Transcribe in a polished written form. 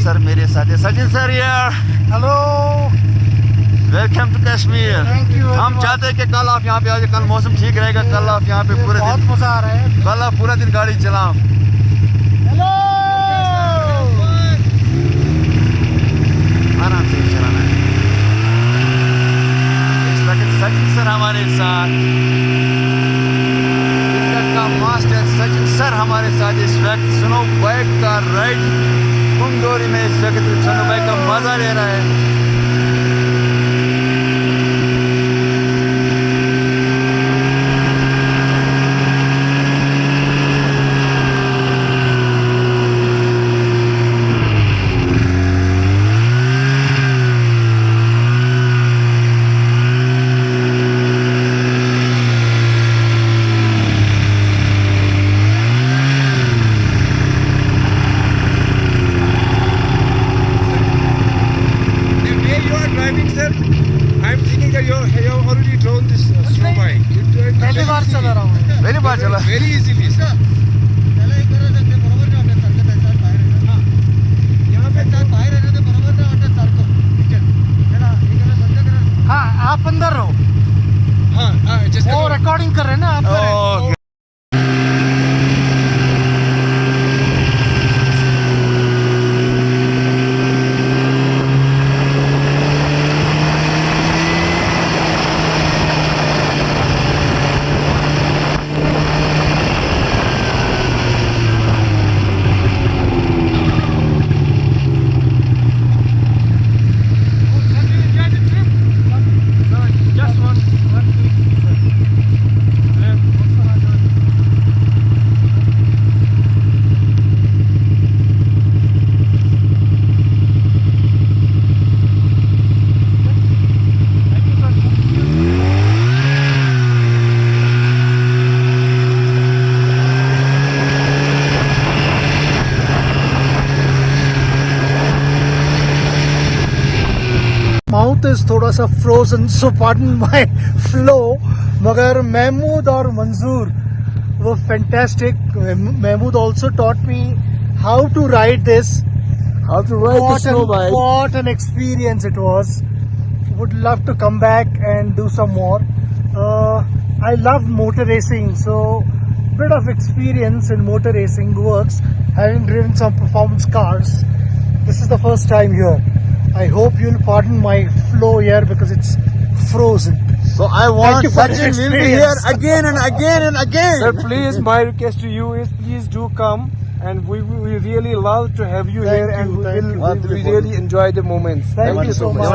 Sir मेरे साथ है, सचिन सर यार। Hello, welcome to Kashmir. Thank you. हम चाहते हैं कि कल आप यहाँ पे आ जाए, कल मौसम ठीक रहेगा, कल आप यहाँ पे पूरे बहुत दिन, मजा आ रहा है। कल आप पूरा दिन गाड़ी चलाओ। हेलो, आराम से चलाना है। इस वक्त सचिन सर हमारे साथ, क्रिकेट का मास्टर सचिन सर हमारे साथ इस वक्त स्नो बाइक का राइड कुंडोरी में इस वक्त स्नो बाइक का मजा ले रहा है। पहली बार चला रहा हूँ। पहली बार चला। Very easily, sir. हाँ, आप अंदर रहो। वो रिकॉर्डिंग कर रहे हैं ना आप। माउथ इज थोड़ा सा frozen, so pardon my flow, मगर महमूद और मंजूर वो fantastic. Mahmood also taught me how to ride this, How to ride the snow bike? what an experience it was. Would love to come back and do some more. I love motor racing, so bit of experience in motor racing works, having driven some performance cars. This is the first time here. I hope you'll pardon my flow here because it's frozen. So I Thank want you for this Sachin will be here experience. again and again and again. Sir, please, my request to you is please do come, and we really love to have you Thank here, you, and thank you. we really enjoy the moments. Thank you so much.